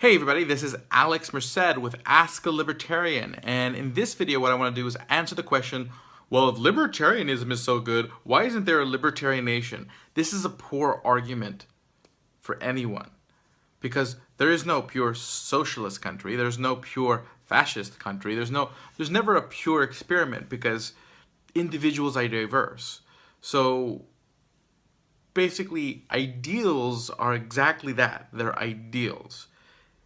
Hey everybody, this is Alex Merced with Ask a Libertarian, and in this video what I want to do is answer the question, well, if libertarianism is so good, why isn't there a libertarian nation? This is a poor argument for anyone, because there is no pure socialist country, there's no pure fascist country, there's never a pure experiment, because individuals are diverse. So basically, ideals are exactly that, they're ideals.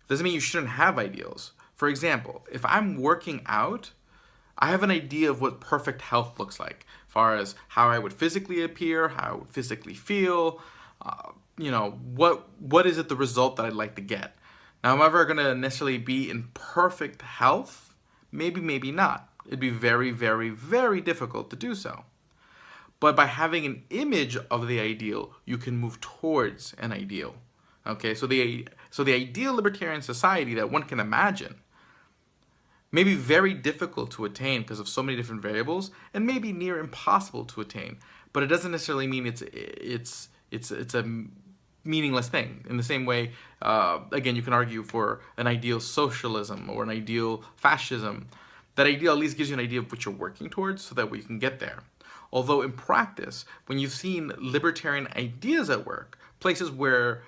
Doesn't mean you shouldn't have ideals. For example, if I'm working out, I have an idea of what perfect health looks like, as far as how I would physically appear, how I would physically feel, what is it the result that I'd like to get. Now, am I ever going to necessarily be in perfect health? Maybe, maybe not. It'd be very, very, very difficult to do so. But by having an image of the ideal, you can move towards an ideal. Okay, so the ideal libertarian society that one can imagine may be very difficult to attain because of so many different variables, and maybe near impossible to attain. But it doesn't necessarily mean it's a meaningless thing. In the same way, again, you can argue for an ideal socialism or an ideal fascism. That ideal at least gives you an idea of what you're working towards, so that we can get there. Although in practice, when you've seen libertarian ideas at work, places where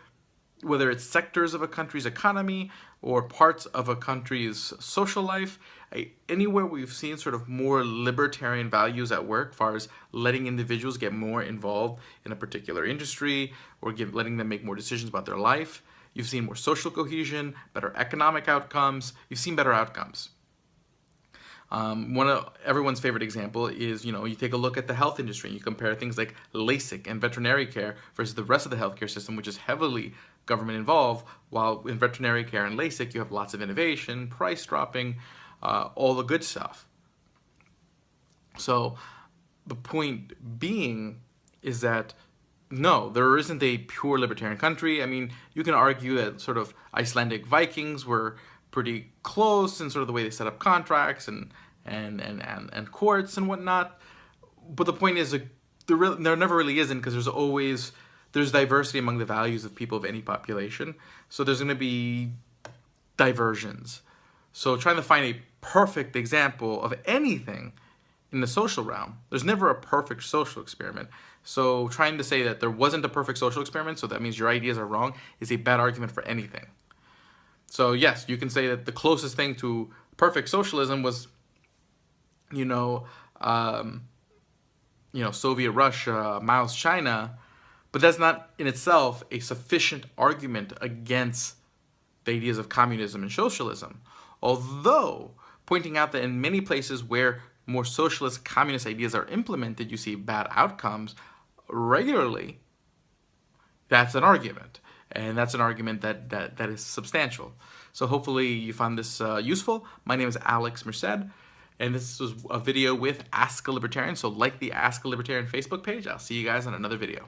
whether it's sectors of a country's economy or parts of a country's social life, anywhere we've seen sort of more libertarian values at work, as far as letting individuals get more involved in a particular industry or letting them make more decisions about their life, you've seen more social cohesion, better economic outcomes, you've seen better outcomes. One of everyone's favorite example is, you take a look at the health industry and you compare things like LASIK and veterinary care versus the rest of the healthcare system, which is heavily government involved, while in veterinary care and LASIK you have lots of innovation, price dropping, all the good stuff. So the point being is that no, there isn't a pure libertarian country. I mean, you can argue that sort of Icelandic Vikings were pretty close in sort of the way they set up contracts and courts and whatnot. But the point is, there never really isn't, because there's diversity among the values of people of any population. So there's going to be diversions. So trying to find a perfect example of anything in the social realm, there's never a perfect social experiment. So trying to say that there wasn't a perfect social experiment, so that means your ideas are wrong, is a bad argument for anything. So yes, you can say that the closest thing to perfect socialism was, Soviet Russia, Mao's China, but that's not in itself a sufficient argument against the ideas of communism and socialism. Although pointing out that in many places where more socialist communist ideas are implemented, you see bad outcomes regularly, that's an argument. And that's an argument that is substantial. So hopefully you found this useful. My name is Alex Merced, and this was a video with Ask a Libertarian. So like the Ask a Libertarian Facebook page. I'll see you guys on another video.